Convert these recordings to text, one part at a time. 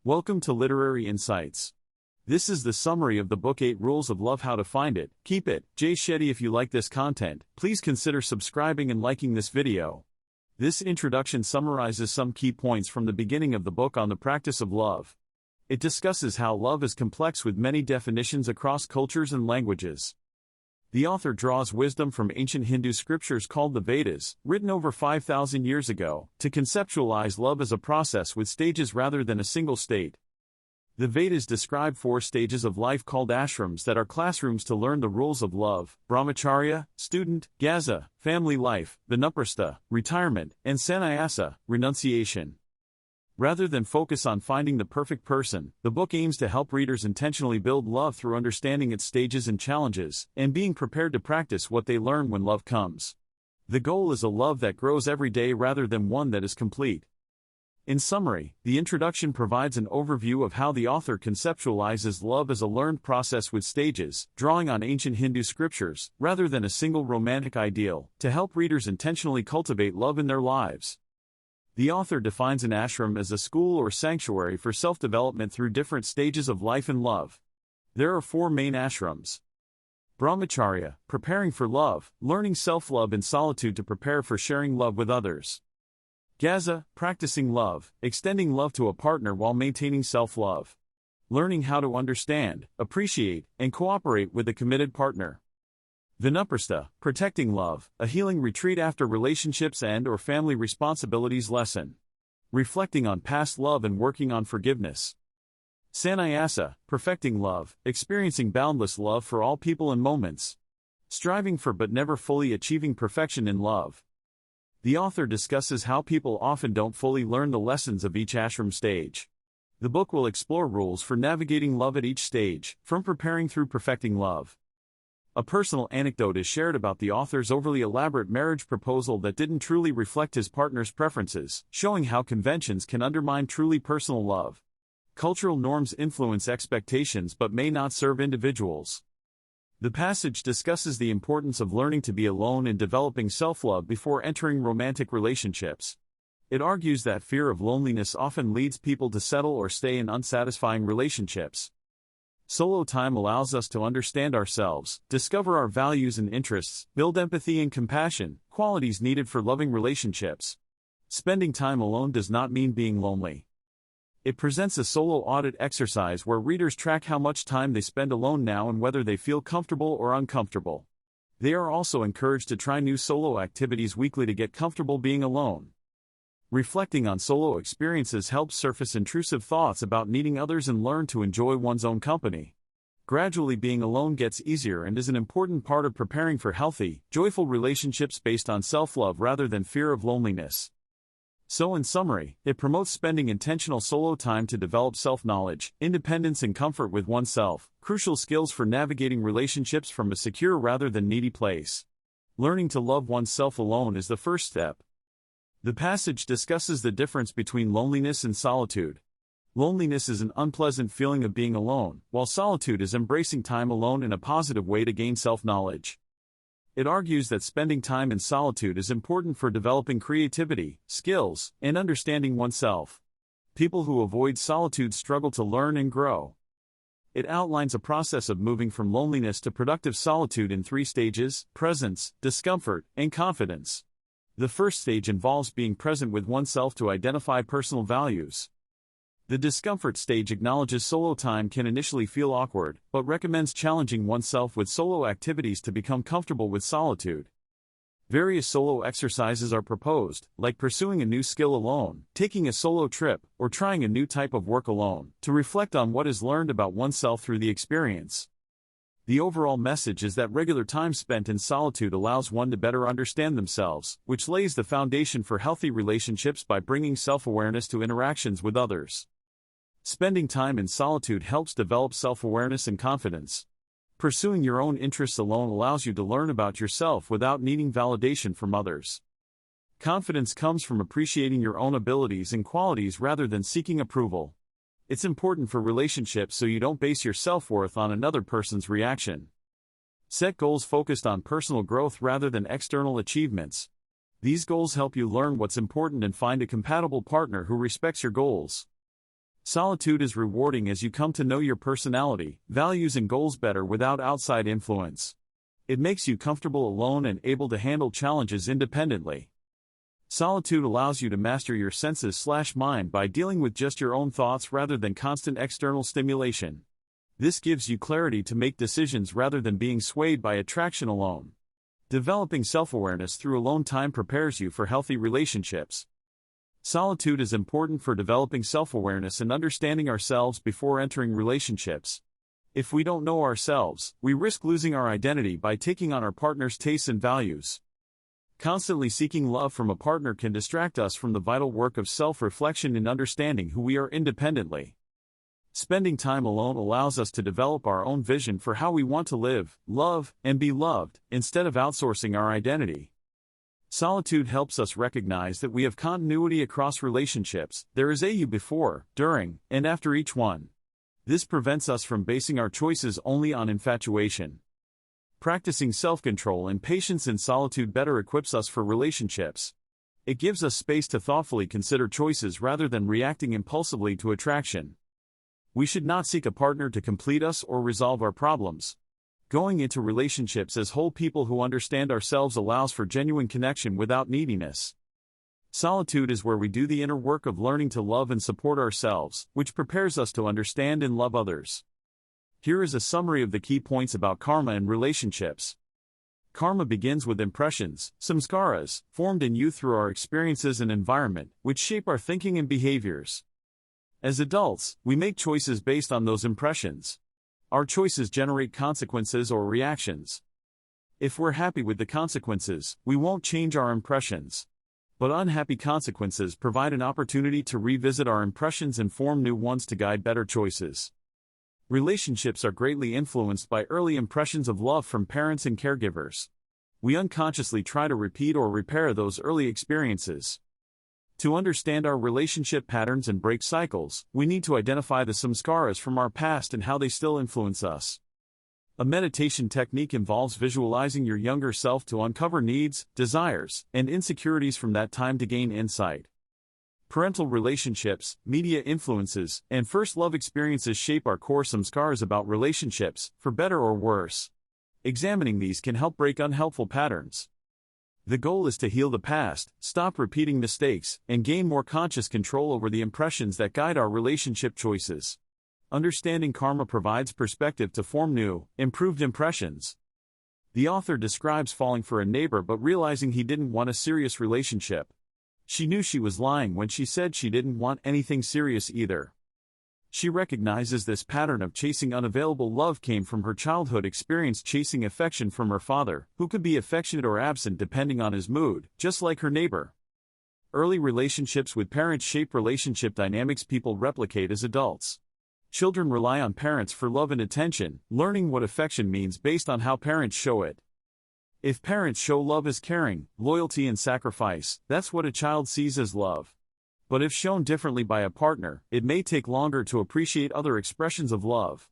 Welcome to Literary Insights. This is the summary of the book 8 Rules of Love: How to Find It, Keep It. Shetty. If you like this content, please consider subscribing and liking this video. This introduction summarizes some key points from the beginning of the book on the practice of love. It discusses how love is complex with many definitions across cultures and languages. The author draws wisdom from ancient Hindu scriptures called the Vedas, written over 5,000 years ago, to conceptualize love as a process with stages rather than a single state. The Vedas describe 4 stages of life called ashrams that are classrooms to learn the rules of love: brahmacharya, student; gaza, family life; vanaprastha, retirement; and sannyasa, renunciation. Rather than focus on finding the perfect person, the book aims to help readers intentionally build love through understanding its stages and challenges, and being prepared to practice what they learn when love comes. The goal is a love that grows every day rather than one that is complete. In summary, the introduction provides an overview of how the author conceptualizes love as a learned process with stages, drawing on ancient Hindu scriptures, rather than a single romantic ideal, to help readers intentionally cultivate love in their lives. The author defines an ashram as a school or sanctuary for self-development through different stages of life and love. There are 4 main ashrams. Brahmacharya, preparing for love, learning self-love in solitude to prepare for sharing love with others. Gaza, practicing love, extending love to a partner while maintaining self-love. Learning how to understand, appreciate, and cooperate with a committed partner. Vanaprastha, protecting love, a healing retreat after relationships and/or family responsibilities lesson. Reflecting on past love and working on forgiveness. Sannyasa, perfecting love, experiencing boundless love for all people and moments. Striving for but never fully achieving perfection in love. The author discusses how people often don't fully learn the lessons of each ashram stage. The book will explore rules for navigating love at each stage, from preparing through perfecting love. A personal anecdote is shared about the author's overly elaborate marriage proposal that didn't truly reflect his partner's preferences, showing how conventions can undermine truly personal love. Cultural norms influence expectations but may not serve individuals. The passage discusses the importance of learning to be alone and developing self-love before entering romantic relationships. It argues that fear of loneliness often leads people to settle or stay in unsatisfying relationships. Solo time allows us to understand ourselves, discover our values and interests, build empathy and compassion, qualities needed for loving relationships. Spending time alone does not mean being lonely. It presents a solo audit exercise where readers track how much time they spend alone now and whether they feel comfortable or uncomfortable. They are also encouraged to try new solo activities weekly to get comfortable being alone. Reflecting on solo experiences helps surface intrusive thoughts about needing others and learn to enjoy one's own company. Gradually, being alone gets easier and is an important part of preparing for healthy, joyful relationships based on self-love rather than fear of loneliness. So in summary, it promotes spending intentional solo time to develop self-knowledge, independence and comfort with oneself, crucial skills for navigating relationships from a secure rather than needy place. Learning to love oneself alone is the first step. The passage discusses the difference between loneliness and solitude. Loneliness is an unpleasant feeling of being alone, while solitude is embracing time alone in a positive way to gain self-knowledge. It argues that spending time in solitude is important for developing creativity, skills, and understanding oneself. People who avoid solitude struggle to learn and grow. It outlines a process of moving from loneliness to productive solitude in 3 stages: presence, discomfort, and confidence. The first stage involves being present with oneself to identify personal values. The discomfort stage acknowledges solo time can initially feel awkward, but recommends challenging oneself with solo activities to become comfortable with solitude. Various solo exercises are proposed, like pursuing a new skill alone, taking a solo trip, or trying a new type of work alone, to reflect on what is learned about oneself through the experience. The overall message is that regular time spent in solitude allows one to better understand themselves, which lays the foundation for healthy relationships by bringing self-awareness to interactions with others. Spending time in solitude helps develop self-awareness and confidence. Pursuing your own interests alone allows you to learn about yourself without needing validation from others. Confidence comes from appreciating your own abilities and qualities rather than seeking approval. It's important for relationships so you don't base your self-worth on another person's reaction. Set goals focused on personal growth rather than external achievements. These goals help you learn what's important and find a compatible partner who respects your goals. Solitude is rewarding as you come to know your personality, values and goals better without outside influence. It makes you comfortable alone and able to handle challenges independently. Solitude allows you to master your senses/mind by dealing with just your own thoughts rather than constant external stimulation. This gives you clarity to make decisions rather than being swayed by attraction alone. Developing self-awareness through alone time prepares you for healthy relationships. Solitude is important for developing self-awareness and understanding ourselves before entering relationships. If we don't know ourselves, we risk losing our identity by taking on our partner's tastes and values. Constantly seeking love from a partner can distract us from the vital work of self-reflection and understanding who we are independently. Spending time alone allows us to develop our own vision for how we want to live, love, and be loved, instead of outsourcing our identity. Solitude helps us recognize that we have continuity across relationships. There is a you before, during, and after each one. This prevents us from basing our choices only on infatuation. Practicing self-control and patience in solitude better equips us for relationships. It gives us space to thoughtfully consider choices rather than reacting impulsively to attraction. We should not seek a partner to complete us or resolve our problems. Going into relationships as whole people who understand ourselves allows for genuine connection without neediness. Solitude is where we do the inner work of learning to love and support ourselves, which prepares us to understand and love others. Here is a summary of the key points about karma and relationships. Karma begins with impressions, samskaras, formed in youth through our experiences and environment, which shape our thinking and behaviors. As adults, we make choices based on those impressions. Our choices generate consequences or reactions. If we're happy with the consequences, we won't change our impressions. But unhappy consequences provide an opportunity to revisit our impressions and form new ones to guide better choices. Relationships are greatly influenced by early impressions of love from parents and caregivers. We unconsciously try to repeat or repair those early experiences. To understand our relationship patterns and break cycles, we need to identify the samskaras from our past and how they still influence us. A meditation technique involves visualizing your younger self to uncover needs, desires, and insecurities from that time to gain insight. Parental relationships, media influences, and first love experiences shape our core samskaras about relationships, for better or worse. Examining these can help break unhelpful patterns. The goal is to heal the past, stop repeating mistakes, and gain more conscious control over the impressions that guide our relationship choices. Understanding karma provides perspective to form new, improved impressions. The author describes falling for a neighbor but realizing he didn't want a serious relationship. She knew she was lying when she said she didn't want anything serious either. She recognizes this pattern of chasing unavailable love came from her childhood experience chasing affection from her father, who could be affectionate or absent depending on his mood, just like her neighbor. Early relationships with parents shape relationship dynamics people replicate as adults. Children rely on parents for love and attention, learning what affection means based on how parents show it. If parents show love as caring, loyalty and sacrifice, that's what a child sees as love. But if shown differently by a partner, it may take longer to appreciate other expressions of love.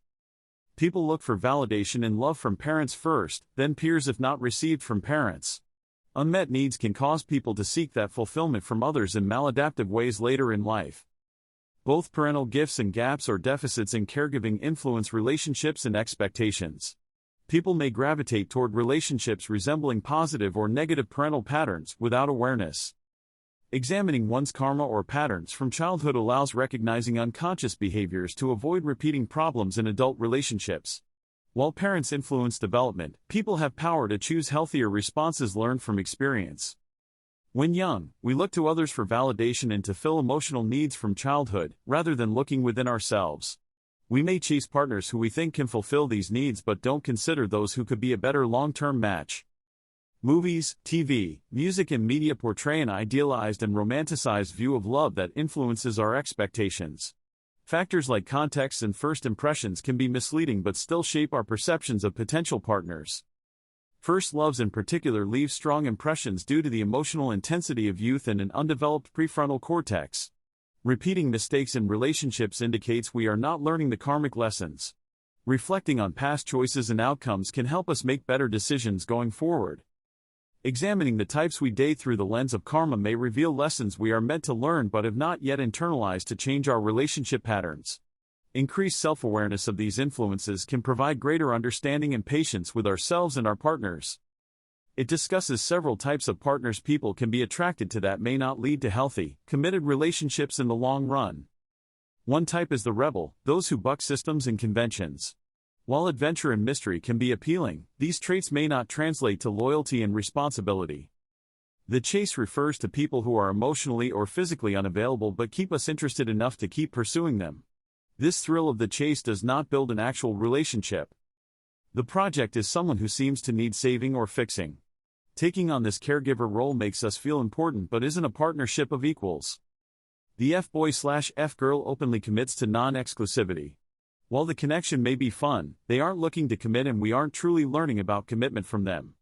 People look for validation and love from parents first, then peers if not received from parents. Unmet needs can cause people to seek that fulfillment from others in maladaptive ways later in life. Both parental gifts and gaps or deficits in caregiving influence relationships and expectations. People may gravitate toward relationships resembling positive or negative parental patterns without awareness. Examining one's karma or patterns from childhood allows recognizing unconscious behaviors to avoid repeating problems in adult relationships. While parents influence development, people have power to choose healthier responses learned from experience. When young, we look to others for validation and to fill emotional needs from childhood, rather than looking within ourselves. We may chase partners who we think can fulfill these needs but don't consider those who could be a better long-term match. Movies, TV, music and media portray an idealized and romanticized view of love that influences our expectations. Factors like context and first impressions can be misleading but still shape our perceptions of potential partners. First loves in particular leave strong impressions due to the emotional intensity of youth and an undeveloped prefrontal cortex. Repeating mistakes in relationships indicates we are not learning the karmic lessons. Reflecting on past choices and outcomes can help us make better decisions going forward. Examining the types we date through the lens of karma may reveal lessons we are meant to learn but have not yet internalized to change our relationship patterns. Increased self-awareness of these influences can provide greater understanding and patience with ourselves and our partners. It discusses several types of partners people can be attracted to that may not lead to healthy, committed relationships in the long run. One type is the rebel, those who buck systems and conventions. While adventure and mystery can be appealing, these traits may not translate to loyalty and responsibility. The chase refers to people who are emotionally or physically unavailable but keep us interested enough to keep pursuing them. This thrill of the chase does not build an actual relationship. The project is someone who seems to need saving or fixing. Taking on this caregiver role makes us feel important but isn't a partnership of equals. The F-boy/F-girl openly commits to non-exclusivity. While the connection may be fun, they aren't looking to commit and we aren't truly learning about commitment from them.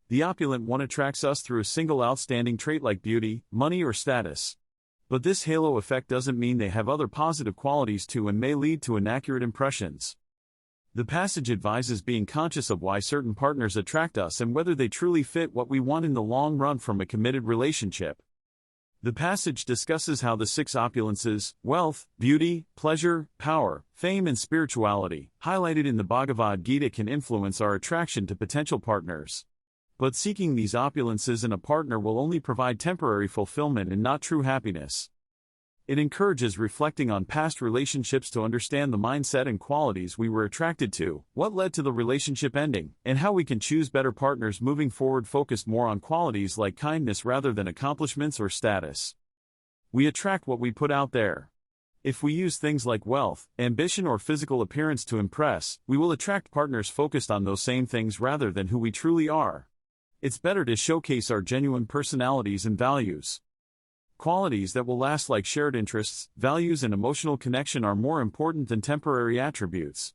The opulent one attracts us through a single outstanding trait like beauty, money or status. But this halo effect doesn't mean they have other positive qualities too and may lead to inaccurate impressions. The passage advises being conscious of why certain partners attract us and whether they truly fit what we want in the long run from a committed relationship. The passage discusses how the 6 opulences, wealth, beauty, pleasure, power, fame and spirituality, highlighted in the Bhagavad Gita can influence our attraction to potential partners. But seeking these opulences in a partner will only provide temporary fulfillment and not true happiness. It encourages reflecting on past relationships to understand the mindset and qualities we were attracted to, what led to the relationship ending, and how we can choose better partners moving forward focused more on qualities like kindness rather than accomplishments or status. We attract what we put out there. If we use things like wealth, ambition or physical appearance to impress, we will attract partners focused on those same things rather than who we truly are. It's better to showcase our genuine personalities and values. Qualities that will last like shared interests, values and emotional connection are more important than temporary attributes.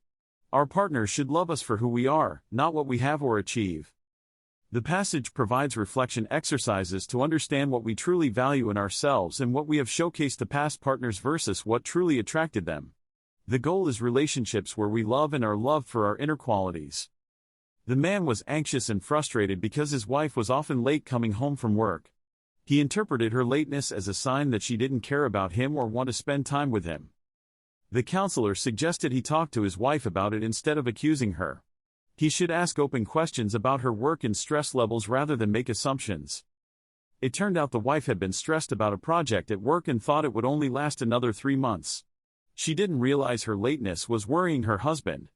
Our partners should love us for who we are, not what we have or achieve. The passage provides reflection exercises to understand what we truly value in ourselves and what we have showcased to past partners versus what truly attracted them. The goal is relationships where we love and are loved for our inner qualities. The man was anxious and frustrated because his wife was often late coming home from work. He interpreted her lateness as a sign that she didn't care about him or want to spend time with him. The counselor suggested he talk to his wife about it instead of accusing her. He should ask open questions about her work and stress levels rather than make assumptions. It turned out the wife had been stressed about a project at work and thought it would only last another 3 months. She didn't realize her lateness was worrying her husband.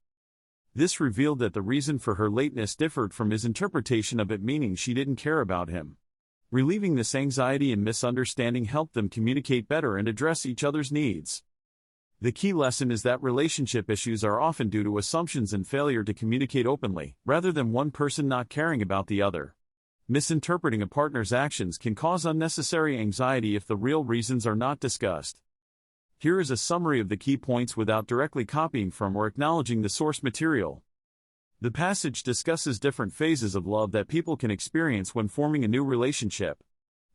This revealed that the reason for her lateness differed from his interpretation of it, meaning she didn't care about him. Relieving this anxiety and misunderstanding helped them communicate better and address each other's needs. The key lesson is that relationship issues are often due to assumptions and failure to communicate openly, rather than one person not caring about the other. Misinterpreting a partner's actions can cause unnecessary anxiety if the real reasons are not discussed. Here is a summary of the key points without directly copying from or acknowledging the source material. The passage discusses different phases of love that people can experience when forming a new relationship.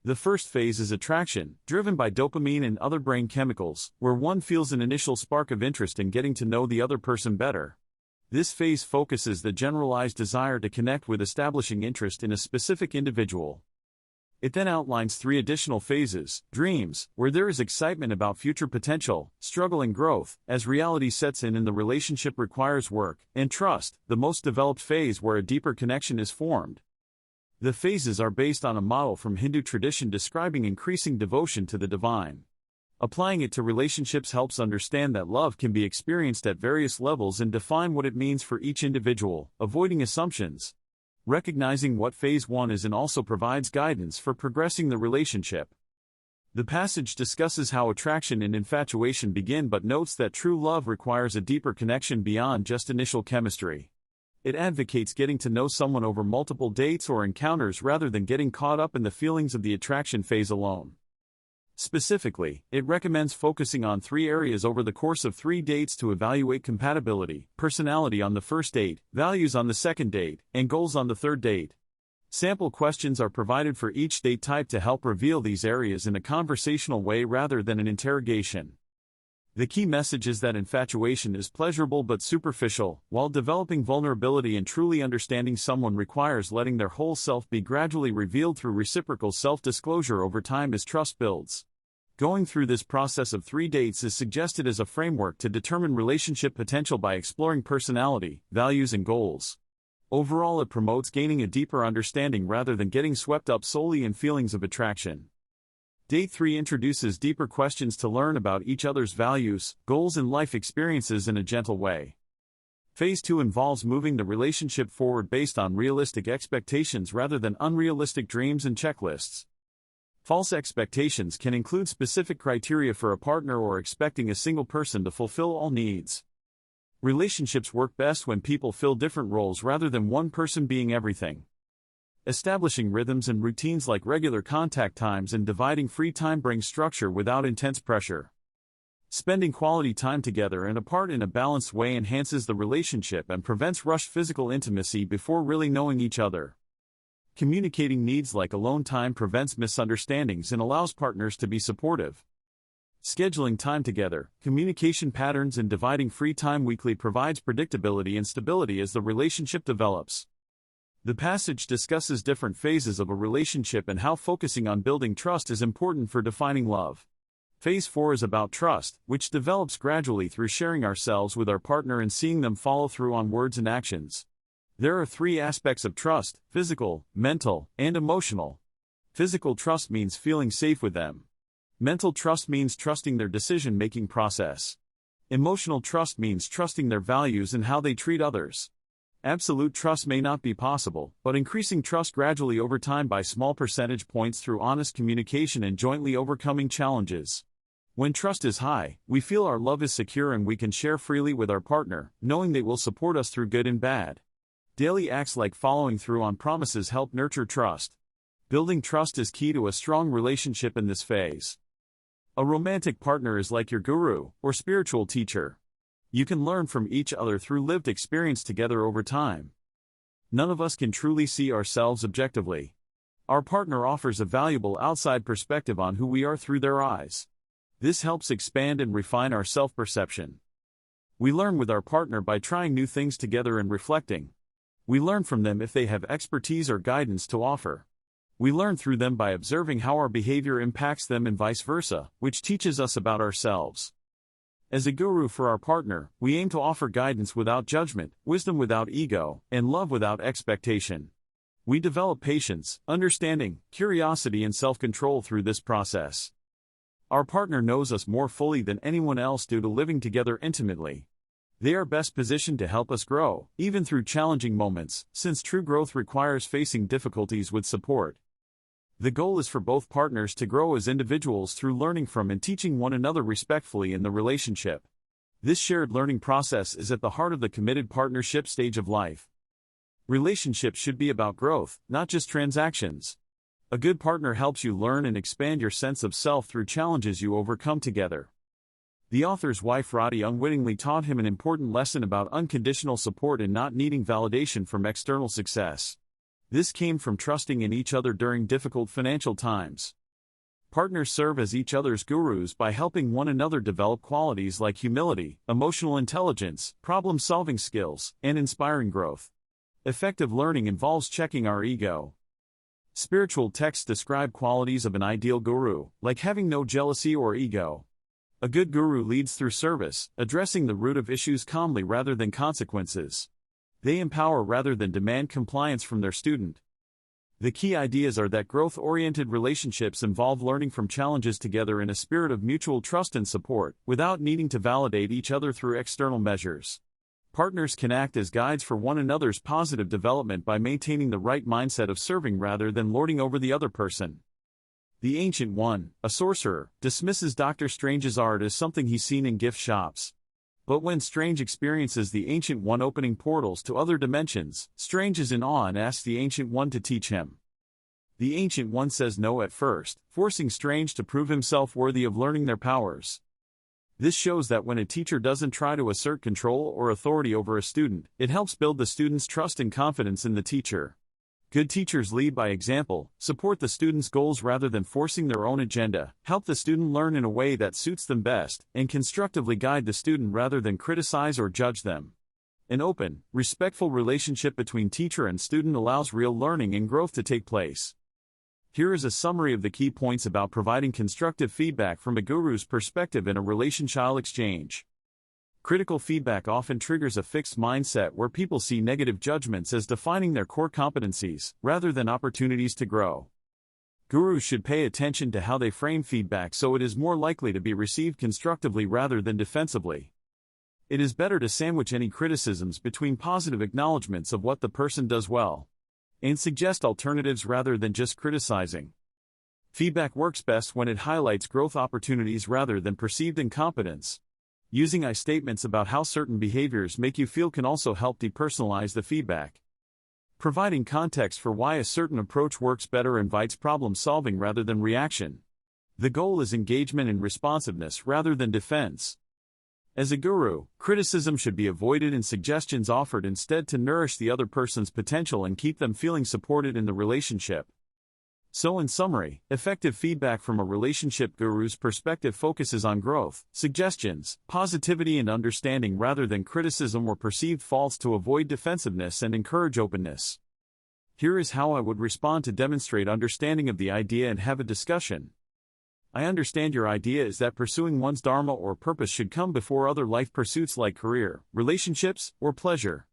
The first phase is attraction, driven by dopamine and other brain chemicals, where one feels an initial spark of interest in getting to know the other person better. This phase focuses the generalized desire to connect with establishing interest in a specific individual. It then outlines 3 additional phases: dreams, where there is excitement about future potential, struggle and growth, as reality sets in and the relationship requires work, and trust, the most developed phase where a deeper connection is formed. The phases are based on a model from Hindu tradition describing increasing devotion to the divine. Applying it to relationships helps understand that love can be experienced at various levels and define what it means for each individual, avoiding assumptions. Recognizing what phase 1 is and also provides guidance for progressing the relationship. The passage discusses how attraction and infatuation begin but notes that true love requires a deeper connection beyond just initial chemistry. It advocates getting to know someone over multiple dates or encounters rather than getting caught up in the feelings of the attraction phase alone. Specifically, it recommends focusing on 3 areas over the course of 3 dates to evaluate compatibility: personality on the first date, values on the second date, and goals on the third date. Sample questions are provided for each date type to help reveal these areas in a conversational way rather than an interrogation. The key message is that infatuation is pleasurable but superficial, while developing vulnerability and truly understanding someone requires letting their whole self be gradually revealed through reciprocal self-disclosure over time as trust builds. Going through this process of 3 dates is suggested as a framework to determine relationship potential by exploring personality, values, and goals. Overall, it promotes gaining a deeper understanding rather than getting swept up solely in feelings of attraction. Date 3 introduces deeper questions to learn about each other's values, goals, and life experiences in a gentle way. Phase 2 involves moving the relationship forward based on realistic expectations rather than unrealistic dreams and checklists. False expectations can include specific criteria for a partner or expecting a single person to fulfill all needs. Relationships work best when people fill different roles rather than one person being everything. Establishing rhythms and routines like regular contact times and dividing free time brings structure without intense pressure. Spending quality time together and apart in a balanced way enhances the relationship and prevents rushed physical intimacy before really knowing each other. Communicating needs like alone time prevents misunderstandings and allows partners to be supportive. Scheduling time together, communication patterns, and dividing free time weekly provides predictability and stability as the relationship develops. The passage discusses different phases of a relationship and how focusing on building trust is important for defining love. Phase 4 is about trust, which develops gradually through sharing ourselves with our partner and seeing them follow through on words and actions. There are 3 aspects of trust: physical, mental, and emotional. Physical trust means feeling safe with them. Mental trust means trusting their decision-making process. Emotional trust means trusting their values and how they treat others. Absolute trust may not be possible, but increasing trust gradually over time by small percentage points through honest communication and jointly overcoming challenges. When trust is high, we feel our love is secure and we can share freely with our partner, knowing they will support us through good and bad. Daily acts like following through on promises help nurture trust. Building trust is key to a strong relationship in this phase. A romantic partner is like your guru, or spiritual teacher. You can learn from each other through lived experience together over time. None of us can truly see ourselves objectively. Our partner offers a valuable outside perspective on who we are through their eyes. This helps expand and refine our self-perception. We learn with our partner by trying new things together and reflecting. We learn from them if they have expertise or guidance to offer. We learn through them by observing how our behavior impacts them and vice versa, which teaches us about ourselves. As a guru for our partner, we aim to offer guidance without judgment, wisdom without ego, and love without expectation. We develop patience, understanding, curiosity, and self-control through this process. Our partner knows us more fully than anyone else due to living together intimately. They are best positioned to help us grow, even through challenging moments, since true growth requires facing difficulties with support. The goal is for both partners to grow as individuals through learning from and teaching one another respectfully in the relationship. This shared learning process is at the heart of the committed partnership stage of life. Relationships should be about growth, not just transactions. A good partner helps you learn and expand your sense of self through challenges you overcome together. The author's wife Roddy unwittingly taught him an important lesson about unconditional support and not needing validation from external success. This came from trusting in each other during difficult financial times. Partners serve as each other's gurus by helping one another develop qualities like humility, emotional intelligence, problem-solving skills, and inspiring growth. Effective learning involves checking our ego. Spiritual texts describe qualities of an ideal guru, like having no jealousy or ego. A good guru leads through service, addressing the root of issues calmly rather than consequences. They empower rather than demand compliance from their student. The key ideas are that growth-oriented relationships involve learning from challenges together in a spirit of mutual trust and support, without needing to validate each other through external measures. Partners can act as guides for one another's positive development by maintaining the right mindset of serving rather than lording over the other person. The Ancient One, a sorcerer, dismisses Dr. Strange's art as something he's seen in gift shops. But when Strange experiences the Ancient One opening portals to other dimensions, Strange is in awe and asks the Ancient One to teach him. The Ancient One says no at first, forcing Strange to prove himself worthy of learning their powers. This shows that when a teacher doesn't try to assert control or authority over a student, it helps build the student's trust and confidence in the teacher. Good teachers lead by example, support the students' goals rather than forcing their own agenda, help the student learn in a way that suits them best, and constructively guide the student rather than criticize or judge them. An open, respectful relationship between teacher and student allows real learning and growth to take place. Here is a summary of the key points about providing constructive feedback from a guru's perspective in a relationship exchange. Critical feedback often triggers a fixed mindset where people see negative judgments as defining their core competencies, rather than opportunities to grow. Gurus should pay attention to how they frame feedback so it is more likely to be received constructively rather than defensively. It is better to sandwich any criticisms between positive acknowledgments of what the person does well, and suggest alternatives rather than just criticizing. Feedback works best when it highlights growth opportunities rather than perceived incompetence. Using I statements about how certain behaviors make you feel can also help depersonalize the feedback. Providing context for why a certain approach works better invites problem solving rather than reaction. The goal is engagement and responsiveness rather than defense. As a guru, criticism should be avoided and suggestions offered instead to nourish the other person's potential and keep them feeling supported in the relationship. So in summary, effective feedback from a relationship guru's perspective focuses on growth, suggestions, positivity and understanding rather than criticism or perceived faults to avoid defensiveness and encourage openness. Here is how I would respond to demonstrate understanding of the idea and have a discussion. I understand your idea is that pursuing one's dharma or purpose should come before other life pursuits like career, relationships, or pleasure.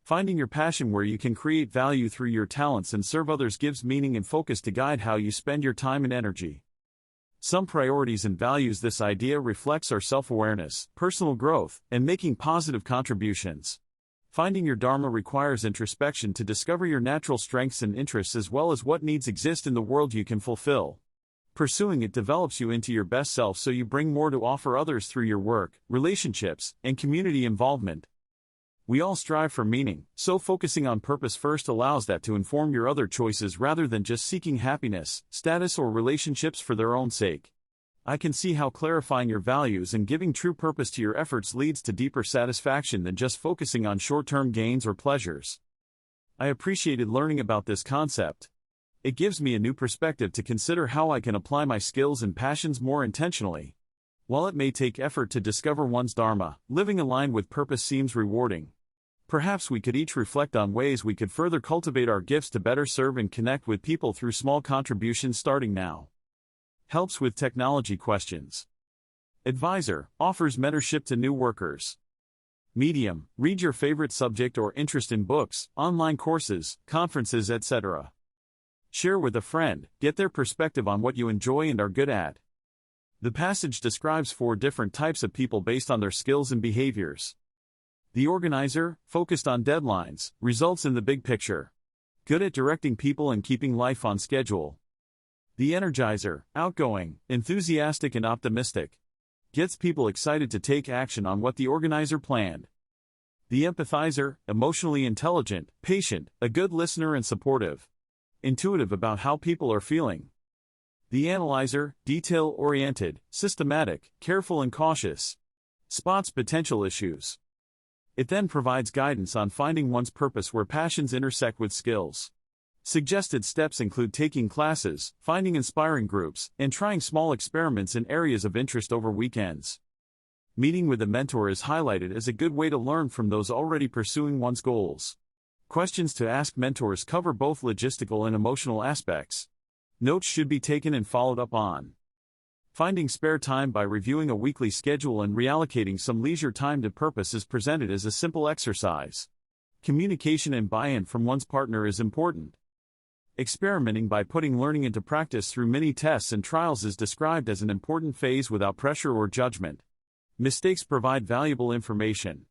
Finding your passion where you can create value through your talents and serve others gives meaning and focus to guide how you spend your time and energy. Some priorities and values this idea reflects are self-awareness, personal growth, and making positive contributions. Finding your dharma requires introspection to discover your natural strengths and interests as well as what needs exist in the world you can fulfill. Pursuing it develops you into your best self so you bring more to offer others through your work, relationships, and community involvement. We all strive for meaning, so focusing on purpose first allows that to inform your other choices rather than just seeking happiness, status or relationships for their own sake. I can see how clarifying your values and giving true purpose to your efforts leads to deeper satisfaction than just focusing on short-term gains or pleasures. I appreciated learning about this concept. It gives me a new perspective to consider how I can apply my skills and passions more intentionally. While it may take effort to discover one's dharma, living aligned with purpose seems rewarding. Perhaps we could each reflect on ways we could further cultivate our gifts to better serve and connect with people through small contributions starting now. Helps with technology questions. Advisor, offers mentorship to new workers. Medium, read your favorite subject or interest in books, online courses, conferences, etc. Share with a friend, get their perspective on what you enjoy and are good at. The passage describes 4 different types of people based on their skills and behaviors. The organizer, focused on deadlines, results in the big picture. Good at directing people and keeping life on schedule. The energizer, outgoing, enthusiastic and optimistic. Gets people excited to take action on what the organizer planned. The empathizer, emotionally intelligent, patient, a good listener and supportive. Intuitive about how people are feeling. The analyzer, detail-oriented, systematic, careful and cautious. Spots potential issues. It then provides guidance on finding one's purpose where passions intersect with skills. Suggested steps include taking classes, finding inspiring groups, and trying small experiments in areas of interest over weekends. Meeting with a mentor is highlighted as a good way to learn from those already pursuing one's goals. Questions to ask mentors cover both logistical and emotional aspects. Notes should be taken and followed up on. Finding spare time by reviewing a weekly schedule and reallocating some leisure time to purpose is presented as a simple exercise. Communication and buy-in from one's partner is important. Experimenting by putting learning into practice through mini tests and trials is described as an important phase without pressure or judgment. Mistakes provide valuable information.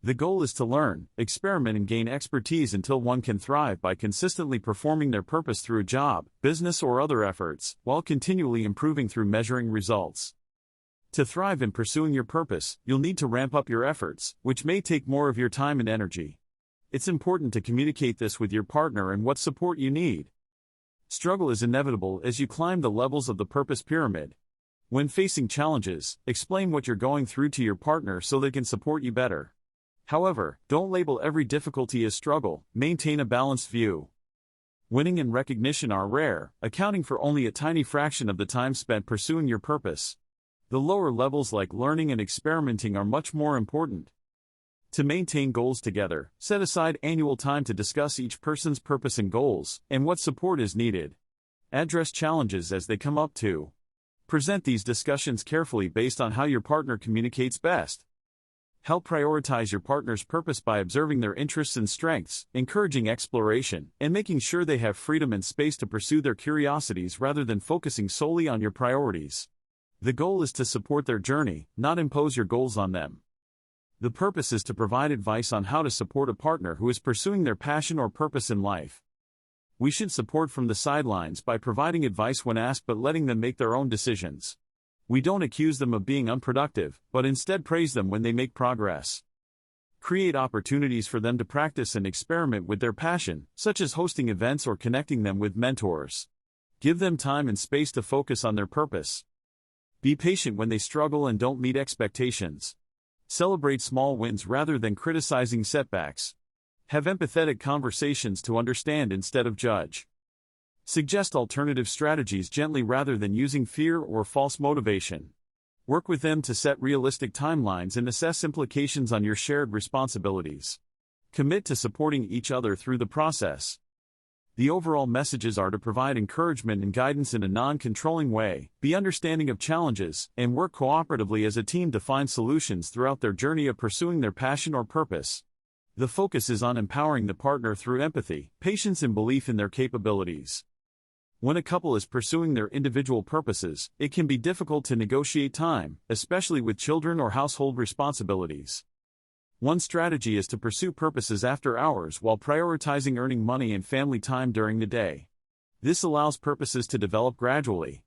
The goal is to learn, experiment and gain expertise until one can thrive by consistently performing their purpose through a job, business or other efforts, while continually improving through measuring results. To thrive in pursuing your purpose, you'll need to ramp up your efforts, which may take more of your time and energy. It's important to communicate this with your partner and what support you need. Struggle is inevitable as you climb the levels of the purpose pyramid. When facing challenges, explain what you're going through to your partner so they can support you better. However, don't label every difficulty as struggle, maintain a balanced view. Winning and recognition are rare, accounting for only a tiny fraction of the time spent pursuing your purpose. The lower levels like learning and experimenting are much more important. To maintain goals together, set aside annual time to discuss each person's purpose and goals, and what support is needed. Address challenges as they come up too. Present these discussions carefully based on how your partner communicates best. Help prioritize your partner's purpose by observing their interests and strengths, encouraging exploration, and making sure they have freedom and space to pursue their curiosities rather than focusing solely on your priorities. The goal is to support their journey, not impose your goals on them. The purpose is to provide advice on how to support a partner who is pursuing their passion or purpose in life. We should support from the sidelines by providing advice when asked but letting them make their own decisions. We don't accuse them of being unproductive, but instead praise them when they make progress. Create opportunities for them to practice and experiment with their passion, such as hosting events or connecting them with mentors. Give them time and space to focus on their purpose. Be patient when they struggle and don't meet expectations. Celebrate small wins rather than criticizing setbacks. Have empathetic conversations to understand instead of judge. Suggest alternative strategies gently rather than using fear or false motivation. Work with them to set realistic timelines and assess implications on your shared responsibilities. Commit to supporting each other through the process. The overall messages are to provide encouragement and guidance in a non-controlling way, be understanding of challenges, and work cooperatively as a team to find solutions throughout their journey of pursuing their passion or purpose. The focus is on empowering the partner through empathy, patience, and belief in their capabilities. When a couple is pursuing their individual purposes, it can be difficult to negotiate time, especially with children or household responsibilities. One strategy is to pursue purposes after hours while prioritizing earning money and family time during the day. This allows purposes to develop gradually.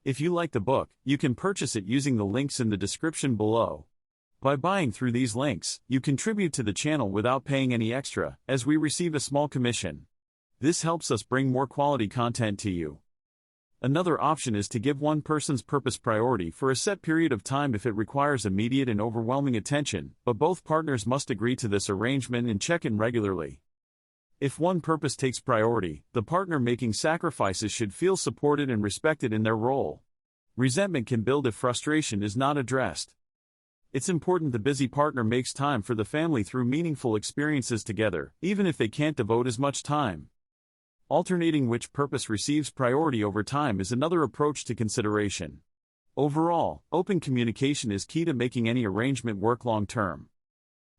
If you like the book, you can purchase it using the links in the description below. By buying through these links, you contribute to the channel without paying any extra, as we receive a small commission. This helps us bring more quality content to you. Another option is to give one person's purpose priority for a set period of time if it requires immediate and overwhelming attention, but both partners must agree to this arrangement and check in regularly. If one purpose takes priority, the partner making sacrifices should feel supported and respected in their role. Resentment can build if frustration is not addressed. It's important the busy partner makes time for the family through meaningful experiences together, even if they can't devote as much time. Alternating which purpose receives priority over time is another approach to consideration. Overall, open communication is key to making any arrangement work long-term.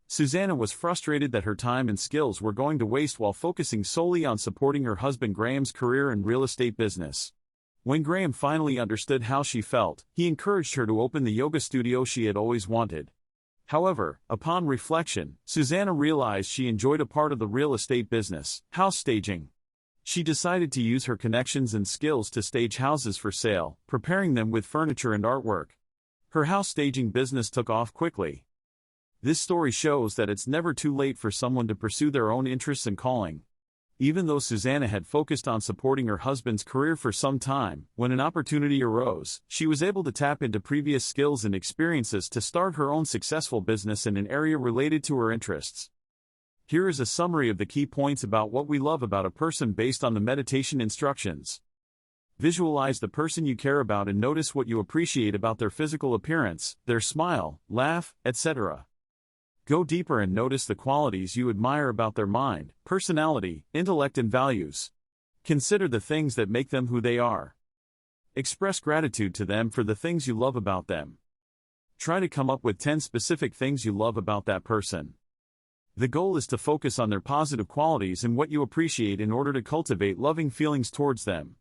Susanna was frustrated that her time and skills were going to waste while focusing solely on supporting her husband Graham's career and real estate business. When Graham finally understood how she felt, he encouraged her to open the yoga studio she had always wanted. However, upon reflection, Susanna realized she enjoyed a part of the real estate business, house staging. She decided to use her connections and skills to stage houses for sale, preparing them with furniture and artwork. Her house staging business took off quickly. This story shows that it's never too late for someone to pursue their own interests and calling. Even though Susanna had focused on supporting her husband's career for some time, when an opportunity arose, she was able to tap into previous skills and experiences to start her own successful business in an area related to her interests. Here is a summary of the key points about what we love about a person based on the meditation instructions. Visualize the person you care about and notice what you appreciate about their physical appearance, their smile, laugh, etc. Go deeper and notice the qualities you admire about their mind, personality, intellect, and values. Consider the things that make them who they are. Express gratitude to them for the things you love about them. Try to come up with 10 specific things you love about that person. The goal is to focus on their positive qualities and what you appreciate in order to cultivate loving feelings towards them.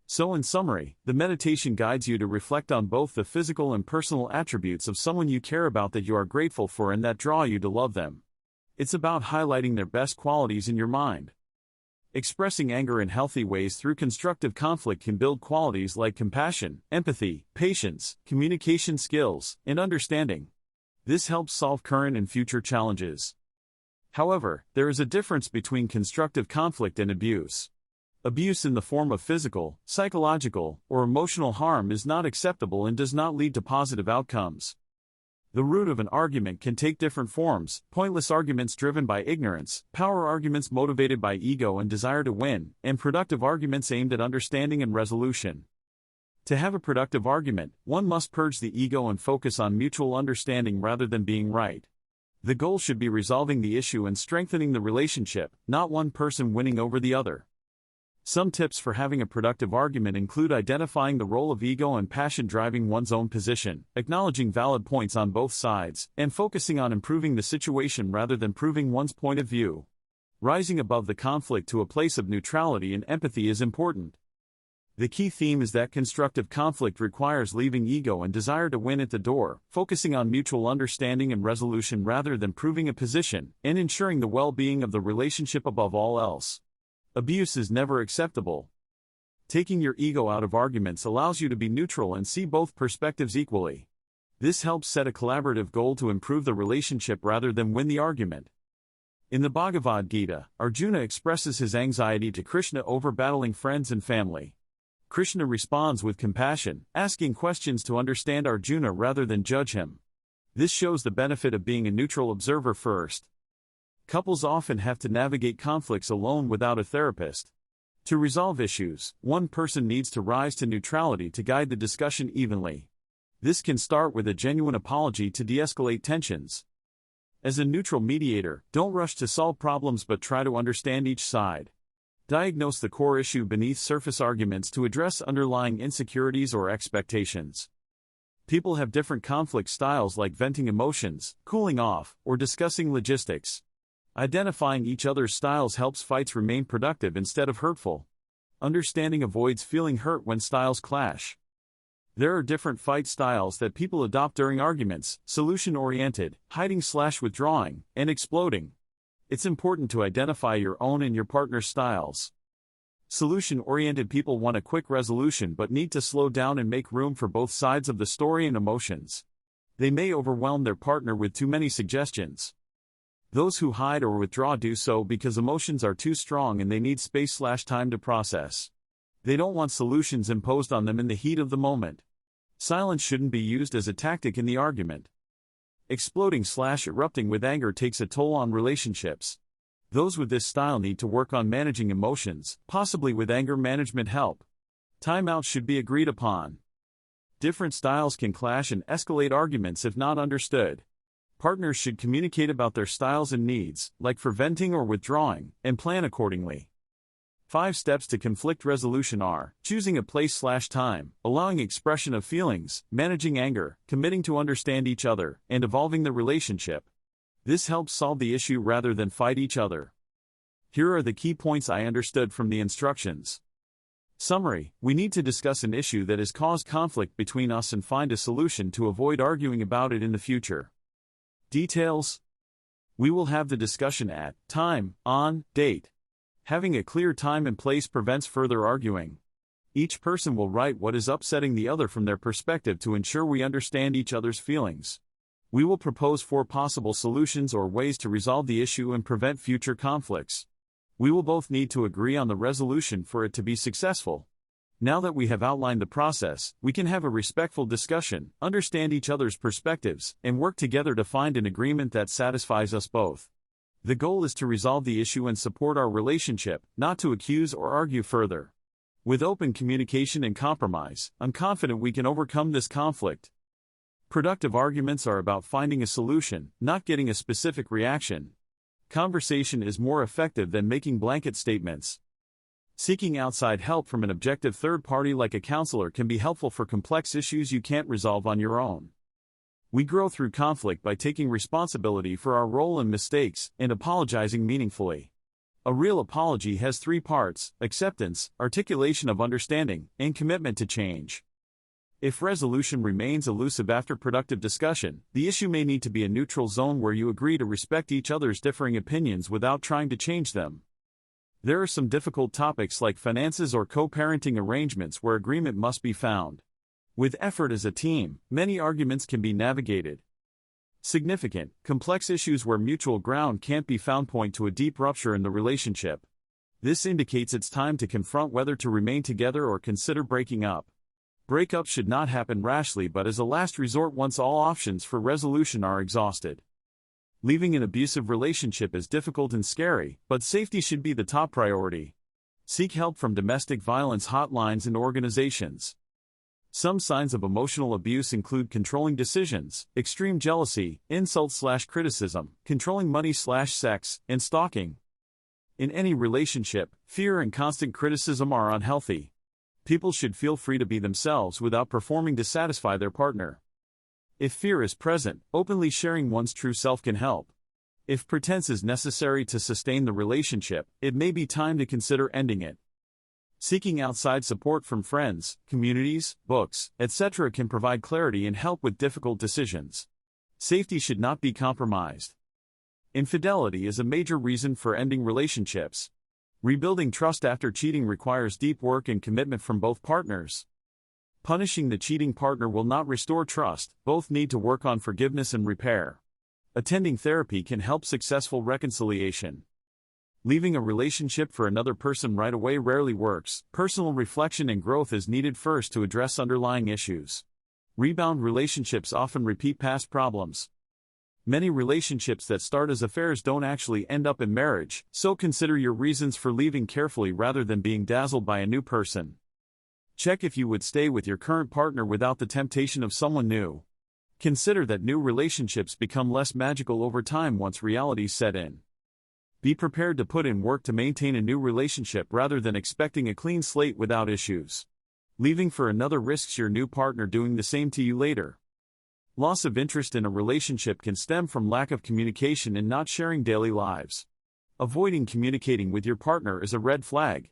So in summary, the meditation guides you to reflect on both the physical and personal attributes of someone you care about that you are grateful for and that draw you to love them. It's about highlighting their best qualities in your mind. Expressing anger in healthy ways through constructive conflict can build qualities like compassion, empathy, patience, communication skills, and understanding. This helps solve current and future challenges. However, there is a difference between constructive conflict and abuse. Abuse in the form of physical, psychological, or emotional harm is not acceptable and does not lead to positive outcomes. The root of an argument can take different forms: pointless arguments driven by ignorance, power arguments motivated by ego and desire to win, and productive arguments aimed at understanding and resolution. To have a productive argument, one must purge the ego and focus on mutual understanding rather than being right. The goal should be resolving the issue and strengthening the relationship, not one person winning over the other. Some tips for having a productive argument include identifying the role of ego and passion driving one's own position, acknowledging valid points on both sides, and focusing on improving the situation rather than proving one's point of view. Rising above the conflict to a place of neutrality and empathy is important. The key theme is that constructive conflict requires leaving ego and desire to win at the door, focusing on mutual understanding and resolution rather than proving a position, and ensuring the well-being of the relationship above all else. Abuse is never acceptable. Taking your ego out of arguments allows you to be neutral and see both perspectives equally. This helps set a collaborative goal to improve the relationship rather than win the argument. In the Bhagavad Gita, Arjuna expresses his anxiety to Krishna over battling friends and family. Krishna responds with compassion, asking questions to understand Arjuna rather than judge him. This shows the benefit of being a neutral observer first. Couples often have to navigate conflicts alone without a therapist. To resolve issues, one person needs to rise to neutrality to guide the discussion evenly. This can start with a genuine apology to de-escalate tensions. As a neutral mediator, don't rush to solve problems but try to understand each side. Diagnose the core issue beneath surface arguments to address underlying insecurities or expectations. People have different conflict styles, like venting emotions, cooling off, or discussing logistics. Identifying each other's styles helps fights remain productive instead of hurtful. Understanding avoids feeling hurt when styles clash. There are different fight styles that people adopt during arguments: solution-oriented, hiding/withdrawing, and exploding. It's important to identify your own and your partner's styles. Solution-oriented people want a quick resolution but need to slow down and make room for both sides of the story and emotions. They may overwhelm their partner with too many suggestions. Those who hide or withdraw do so because emotions are too strong and they need space/time to process. They don't want solutions imposed on them in the heat of the moment. Silence shouldn't be used as a tactic in the argument. Exploding/erupting with anger takes a toll on relationships. Those with this style need to work on managing emotions, possibly with anger management help. Timeouts should be agreed upon. Different styles can clash and escalate arguments if not understood. Partners should communicate about their styles and needs, like for venting or withdrawing, and plan accordingly. 5 steps to conflict resolution are: choosing a place/time, allowing expression of feelings, managing anger, committing to understand each other, and evolving the relationship. This helps solve the issue rather than fight each other. Here are the key points I understood from the instructions. Summary: we need to discuss an issue that has caused conflict between us and find a solution to avoid arguing about it in the future. Details: we will have the discussion at time, on, date. Having a clear time and place prevents further arguing. Each person will write what is upsetting the other from their perspective to ensure we understand each other's feelings. We will propose 4 possible solutions or ways to resolve the issue and prevent future conflicts. We will both need to agree on the resolution for it to be successful. Now that we have outlined the process, we can have a respectful discussion, understand each other's perspectives, and work together to find an agreement that satisfies us both. The goal is to resolve the issue and support our relationship, not to accuse or argue further. With open communication and compromise, I'm confident we can overcome this conflict. Productive arguments are about finding a solution, not getting a specific reaction. Conversation is more effective than making blanket statements. Seeking outside help from an objective third party like a counselor can be helpful for complex issues you can't resolve on your own. We grow through conflict by taking responsibility for our role and mistakes, and apologizing meaningfully. A real apology has 3 parts: acceptance, articulation of understanding, and commitment to change. If resolution remains elusive after productive discussion, the issue may need to be a neutral zone where you agree to respect each other's differing opinions without trying to change them. There are some difficult topics like finances or co-parenting arrangements where agreement must be found. With effort as a team, many arguments can be navigated. Significant, complex issues where mutual ground can't be found point to a deep rupture in the relationship. This indicates it's time to confront whether to remain together or consider breaking up. Breakup should not happen rashly but as a last resort once all options for resolution are exhausted. Leaving an abusive relationship is difficult and scary, but safety should be the top priority. Seek help from domestic violence hotlines and organizations. Some signs of emotional abuse include controlling decisions, extreme jealousy, insult/criticism, controlling money/sex, and stalking. In any relationship, fear and constant criticism are unhealthy. People should feel free to be themselves without performing to satisfy their partner. If fear is present, openly sharing one's true self can help. If pretense is necessary to sustain the relationship, it may be time to consider ending it. Seeking outside support from friends, communities, books, etc. can provide clarity and help with difficult decisions. Safety should not be compromised. Infidelity is a major reason for ending relationships. Rebuilding trust after cheating requires deep work and commitment from both partners. Punishing the cheating partner will not restore trust, both need to work on forgiveness and repair. Attending therapy can help successful reconciliation. Leaving a relationship for another person right away rarely works. Personal reflection and growth is needed first to address underlying issues. Rebound relationships often repeat past problems. Many relationships that start as affairs don't actually end up in marriage, so consider your reasons for leaving carefully rather than being dazzled by a new person. Check if you would stay with your current partner without the temptation of someone new. Consider that new relationships become less magical over time once realities set in. Be prepared to put in work to maintain a new relationship rather than expecting a clean slate without issues. Leaving for another risks your new partner doing the same to you later. Loss of interest in a relationship can stem from lack of communication and not sharing daily lives. Avoiding communicating with your partner is a red flag.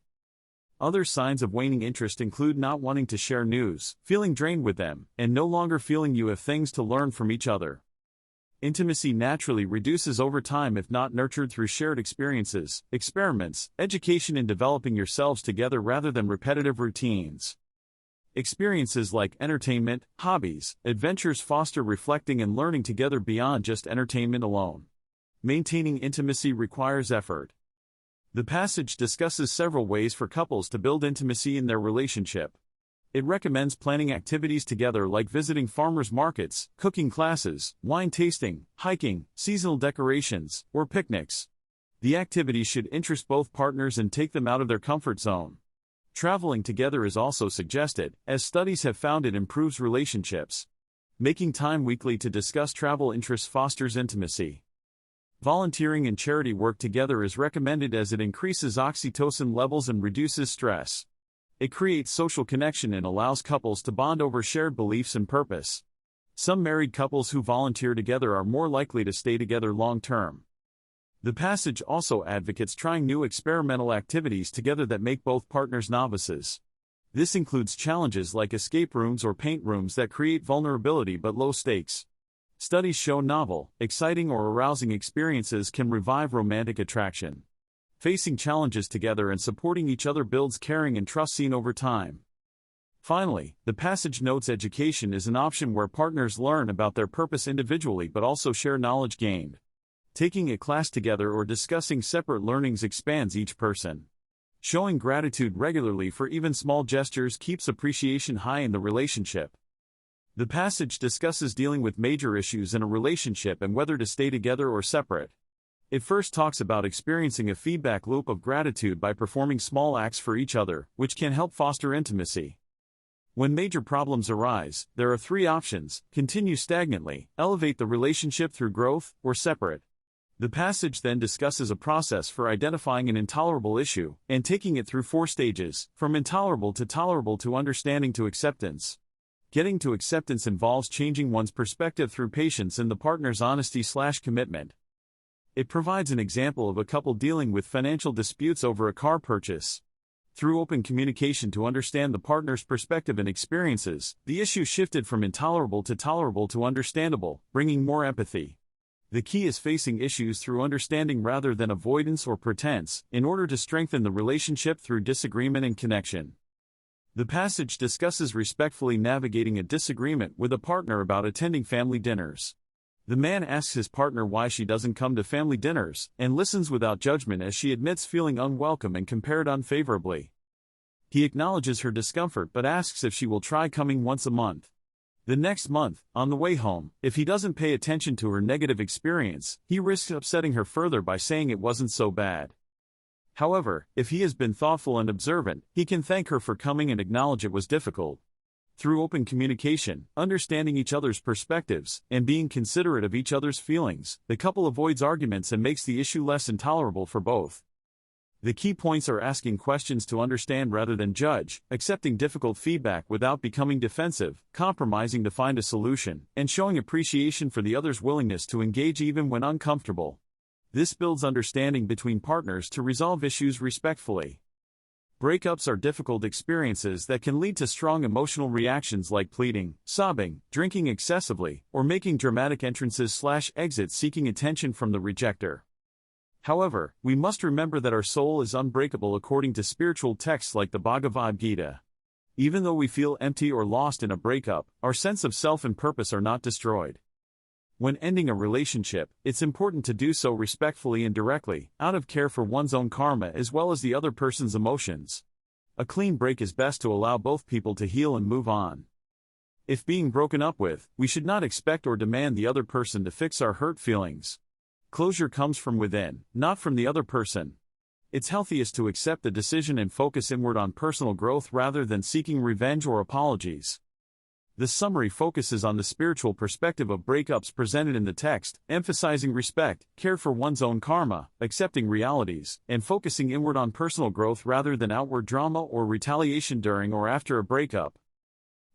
Other signs of waning interest include not wanting to share news, feeling drained with them, and no longer feeling you have things to learn from each other. Intimacy naturally reduces over time if not nurtured through shared experiences, experiments, education and developing yourselves together rather than repetitive routines. Experiences like entertainment, hobbies, adventures foster reflecting and learning together beyond just entertainment alone. Maintaining intimacy requires effort. The passage discusses several ways for couples to build intimacy in their relationship. It recommends planning activities together like visiting farmers markets, cooking classes, wine tasting, hiking, seasonal decorations, or picnics. The activities should interest both partners and take them out of their comfort zone. Traveling together is also suggested, as studies have found it improves relationships. Making time weekly to discuss travel interests fosters intimacy. Volunteering and charity work together is recommended as it increases oxytocin levels and reduces stress. It creates social connection and allows couples to bond over shared beliefs and purpose. Some married couples who volunteer together are more likely to stay together long term. The passage also advocates trying new experimental activities together that make both partners novices. This includes challenges like escape rooms or paint rooms that create vulnerability but low stakes. Studies show novel, exciting or arousing experiences can revive romantic attraction. Facing challenges together and supporting each other builds caring and trust seen over time. Finally, the passage notes education is an option where partners learn about their purpose individually but also share knowledge gained. Taking a class together or discussing separate learnings expands each person. Showing gratitude regularly for even small gestures keeps appreciation high in the relationship. The passage discusses dealing with major issues in a relationship and whether to stay together or separate. It first talks about experiencing a feedback loop of gratitude by performing small acts for each other, which can help foster intimacy. When major problems arise, there are three options: continue stagnantly, elevate the relationship through growth, or separate. The passage then discusses a process for identifying an intolerable issue and taking it through 4 stages, from intolerable to tolerable to understanding to acceptance. Getting to acceptance involves changing one's perspective through patience and the partner's honesty/commitment. It provides an example of a couple dealing with financial disputes over a car purchase. Through open communication to understand the partner's perspective and experiences, the issue shifted from intolerable to understandable, bringing more empathy. The key is facing issues through understanding rather than avoidance or pretense, in order to strengthen the relationship through disagreement and connection. The passage discusses respectfully navigating a disagreement with a partner about attending family dinners. The man asks his partner why she doesn't come to family dinners, and listens without judgment as she admits feeling unwelcome and compared unfavorably. He acknowledges her discomfort but asks if she will try coming once a month. The next month, on the way home, if he doesn't pay attention to her negative experience, he risks upsetting her further by saying it wasn't so bad. However, if he has been thoughtful and observant, he can thank her for coming and acknowledge it was difficult. Through open communication, understanding each other's perspectives, and being considerate of each other's feelings, the couple avoids arguments and makes the issue less intolerable for both. The key points are asking questions to understand rather than judge, accepting difficult feedback without becoming defensive, compromising to find a solution, and showing appreciation for the other's willingness to engage even when uncomfortable. This builds understanding between partners to resolve issues respectfully. Breakups are difficult experiences that can lead to strong emotional reactions like pleading, sobbing, drinking excessively, or making dramatic entrances/exits seeking attention from the rejecter. However, we must remember that our soul is unbreakable according to spiritual texts like the Bhagavad Gita. Even though we feel empty or lost in a breakup, our sense of self and purpose are not destroyed. When ending a relationship, it's important to do so respectfully and directly, out of care for one's own karma as well as the other person's emotions. A clean break is best to allow both people to heal and move on. If being broken up with, we should not expect or demand the other person to fix our hurt feelings. Closure comes from within, not from the other person. It's healthiest to accept the decision and focus inward on personal growth rather than seeking revenge or apologies. The summary focuses on the spiritual perspective of breakups presented in the text, emphasizing respect, care for one's own karma, accepting realities, and focusing inward on personal growth rather than outward drama or retaliation during or after a breakup.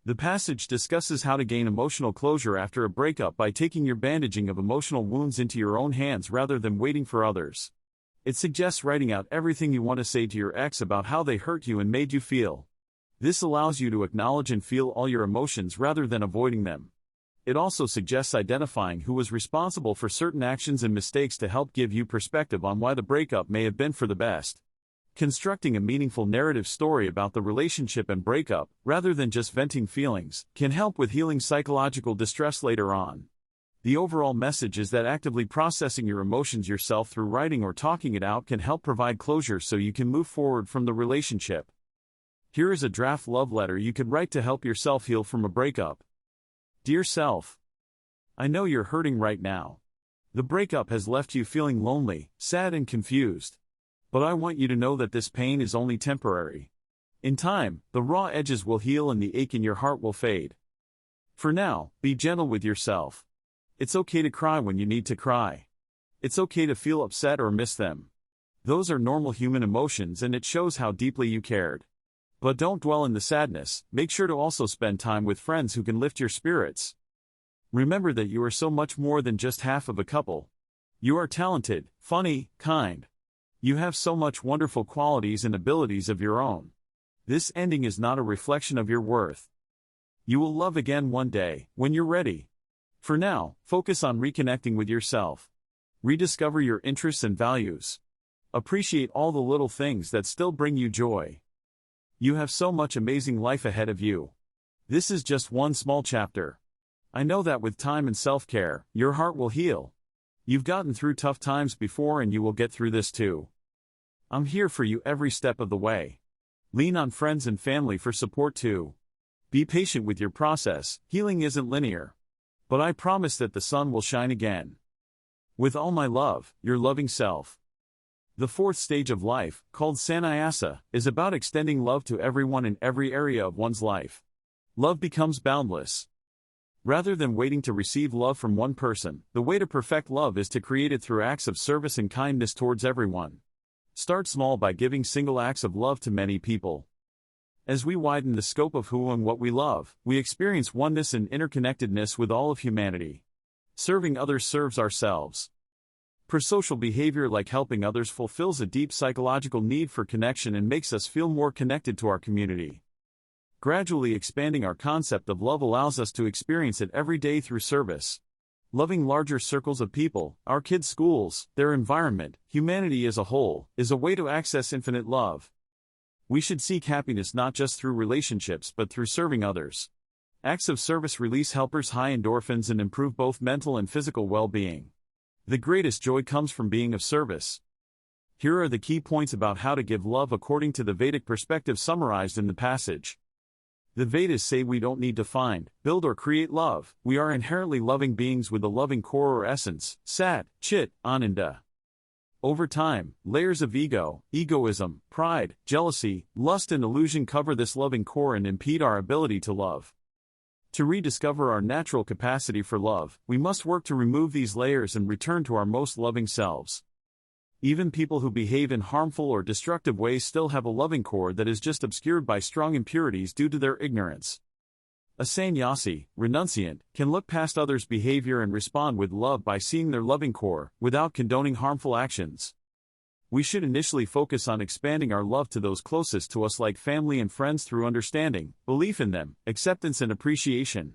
The passage discusses how to gain emotional closure after a breakup by taking your bandaging of emotional wounds into your own hands rather than waiting for others. It suggests writing out everything you want to say to your ex about how they hurt you and made you feel. This allows you to acknowledge and feel all your emotions rather than avoiding them. It also suggests identifying who was responsible for certain actions and mistakes to help give you perspective on why the breakup may have been for the best. Constructing a meaningful narrative story about the relationship and breakup, rather than just venting feelings, can help with healing psychological distress later on. The overall message is that actively processing your emotions yourself through writing or talking it out can help provide closure so you can move forward from the relationship. Here is a draft love letter you could write to help yourself heal from a breakup. Dear self, I know you're hurting right now. The breakup has left you feeling lonely, sad and confused. But I want you to know that this pain is only temporary. In time, the raw edges will heal and the ache in your heart will fade. For now, be gentle with yourself. It's okay to cry when you need to cry. It's okay to feel upset or miss them. Those are normal human emotions and it shows how deeply you cared. But don't dwell in the sadness, make sure to also spend time with friends who can lift your spirits. Remember that you are so much more than just half of a couple. You are talented, funny, kind. You have so much wonderful qualities and abilities of your own. This ending is not a reflection of your worth. You will love again one day, when you're ready. For now, focus on reconnecting with yourself. Rediscover your interests and values. Appreciate all the little things that still bring you joy. You have so much amazing life ahead of you. This is just one small chapter. I know that with time and self-care, your heart will heal. You've gotten through tough times before and you will get through this too. I'm here for you every step of the way. Lean on friends and family for support too. Be patient with your process, healing isn't linear. But I promise that the sun will shine again. With all my love, your loving self. The fourth stage of life, called sannyasa, is about extending love to everyone in every area of one's life. Love becomes boundless. Rather than waiting to receive love from one person, the way to perfect love is to create it through acts of service and kindness towards everyone. Start small by giving single acts of love to many people. As we widen the scope of who and what we love, we experience oneness and interconnectedness with all of humanity. Serving others serves ourselves. Prosocial behavior like helping others fulfills a deep psychological need for connection and makes us feel more connected to our community. Gradually expanding our concept of love allows us to experience it every day through service. Loving larger circles of people, our kids' schools, their environment, humanity as a whole, is a way to access infinite love. We should seek happiness not just through relationships but through serving others. Acts of service release helpers high endorphins and improve both mental and physical well-being. The greatest joy comes from being of service. Here are the key points about how to give love according to the Vedic perspective summarized in the passage. The Vedas say we don't need to find, build or create love. We are inherently loving beings with a loving core or essence, Sat, Chit, Ananda. Over time, layers of ego, egoism, pride, jealousy, lust and illusion cover this loving core and impede our ability to love. To rediscover our natural capacity for love, we must work to remove these layers and return to our most loving selves. Even people who behave in harmful or destructive ways still have a loving core that is just obscured by strong impurities due to their ignorance. A sannyasi, renunciant, can look past others' behavior and respond with love by seeing their loving core, without condoning harmful actions. We should initially focus on expanding our love to those closest to us like family and friends through understanding, belief in them, acceptance and appreciation.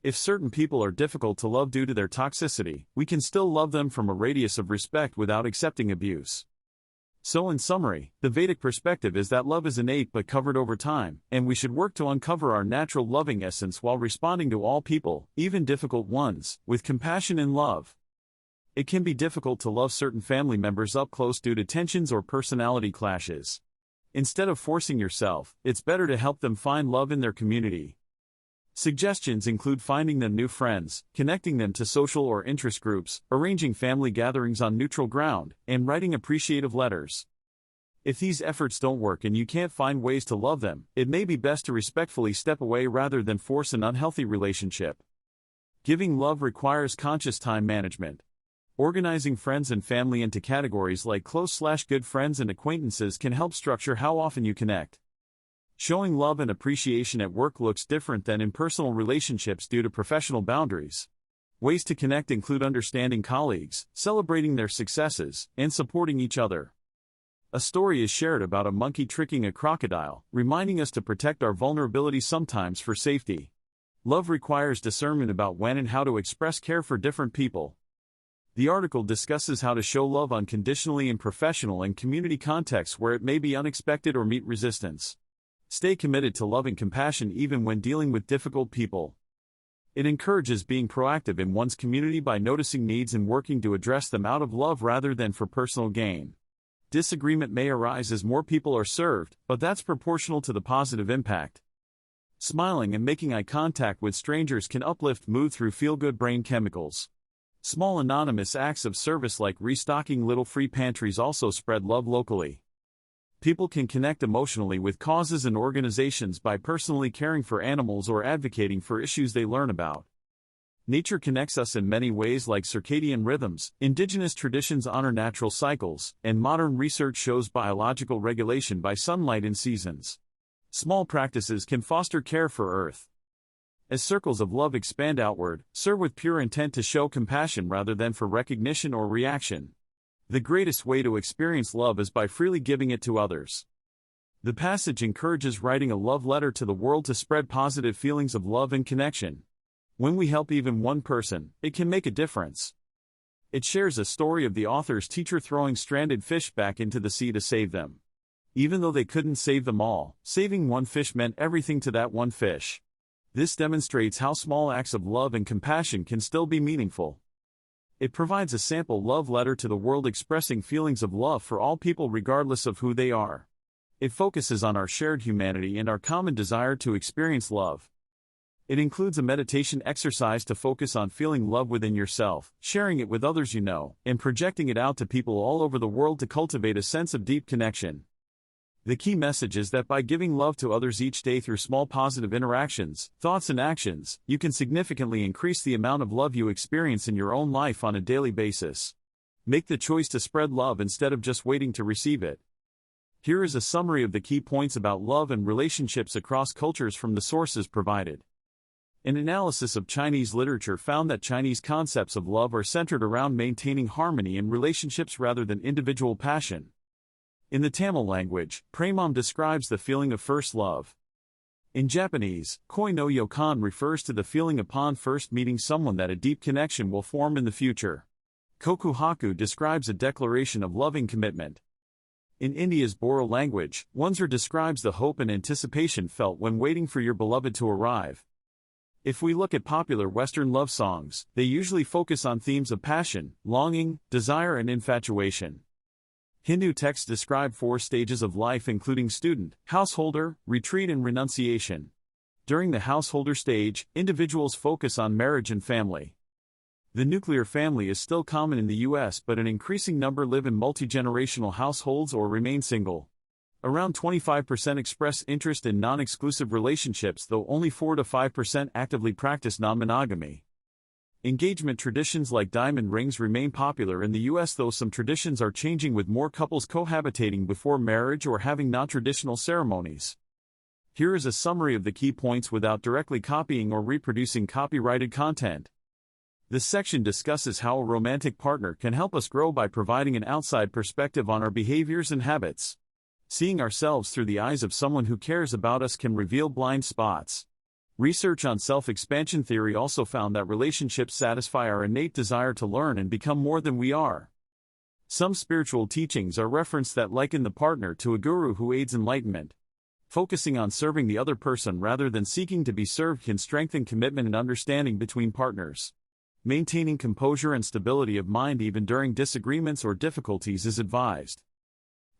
If certain people are difficult to love due to their toxicity, we can still love them from a radius of respect without accepting abuse. So in summary, the Vedic perspective is that love is innate but covered over time, and we should work to uncover our natural loving essence while responding to all people, even difficult ones, with compassion and love. It can be difficult to love certain family members up close due to tensions or personality clashes. Instead of forcing yourself, it's better to help them find love in their community. Suggestions include finding them new friends, connecting them to social or interest groups, arranging family gatherings on neutral ground, and writing appreciative letters. If these efforts don't work and you can't find ways to love them, it may be best to respectfully step away rather than force an unhealthy relationship. Giving love requires conscious time management. Organizing friends and family into categories like close/good friends and acquaintances can help structure how often you connect. Showing love and appreciation at work looks different than in personal relationships due to professional boundaries. Ways to connect include understanding colleagues, celebrating their successes, and supporting each other. A story is shared about a monkey tricking a crocodile, reminding us to protect our vulnerability sometimes for safety. Love requires discernment about when and how to express care for different people. The article discusses how to show love unconditionally in professional and community contexts where it may be unexpected or meet resistance. Stay committed to love and compassion even when dealing with difficult people. It encourages being proactive in one's community by noticing needs and working to address them out of love rather than for personal gain. Disagreement may arise as more people are served, but that's proportional to the positive impact. Smiling and making eye contact with strangers can uplift mood through feel-good brain chemicals. Small anonymous acts of service like restocking little free pantries also spread love locally. People can connect emotionally with causes and organizations by personally caring for animals or advocating for issues they learn about. Nature connects us in many ways like circadian rhythms, indigenous traditions honor natural cycles, and modern research shows biological regulation by sunlight and seasons. Small practices can foster care for Earth. As circles of love expand outward, serve with pure intent to show compassion rather than for recognition or reaction. The greatest way to experience love is by freely giving it to others. The passage encourages writing a love letter to the world to spread positive feelings of love and connection. When we help even one person, it can make a difference. It shares a story of the author's teacher throwing stranded fish back into the sea to save them. Even though they couldn't save them all, saving one fish meant everything to that one fish. This demonstrates how small acts of love and compassion can still be meaningful. It provides a sample love letter to the world expressing feelings of love for all people regardless of who they are. It focuses on our shared humanity and our common desire to experience love. It includes a meditation exercise to focus on feeling love within yourself, sharing it with others you know, and projecting it out to people all over the world to cultivate a sense of deep connection. The key message is that by giving love to others each day through small positive interactions, thoughts and actions, you can significantly increase the amount of love you experience in your own life on a daily basis. Make the choice to spread love instead of just waiting to receive it. Here is a summary of the key points about love and relationships across cultures from the sources provided. An analysis of Chinese literature found that Chinese concepts of love are centered around maintaining harmony in relationships rather than individual passion. In the Tamil language, Premam describes the feeling of first love. In Japanese, Koi no Yokan refers to the feeling upon first meeting someone that a deep connection will form in the future. Kokuhaku describes a declaration of loving commitment. In India's Boro language, Wanzer describes the hope and anticipation felt when waiting for your beloved to arrive. If we look at popular Western love songs, they usually focus on themes of passion, longing, desire and infatuation. Hindu texts describe 4 stages of life including student, householder, retreat and renunciation. During the householder stage, individuals focus on marriage and family. The nuclear family is still common in the US, but an increasing number live in multi-generational households or remain single. Around 25% express interest in non-exclusive relationships, though only 4 to 5% actively practice non-monogamy. Engagement traditions like diamond rings remain popular in the US, though some traditions are changing with more couples cohabitating before marriage or having non-traditional ceremonies. Here is a summary of the key points without directly copying or reproducing copyrighted content. This section discusses how a romantic partner can help us grow by providing an outside perspective on our behaviors and habits. Seeing ourselves through the eyes of someone who cares about us can reveal blind spots. Research on self-expansion theory also found that relationships satisfy our innate desire to learn and become more than we are. Some spiritual teachings are referenced that liken the partner to a guru who aids enlightenment. Focusing on serving the other person rather than seeking to be served can strengthen commitment and understanding between partners. Maintaining composure and stability of mind even during disagreements or difficulties is advised.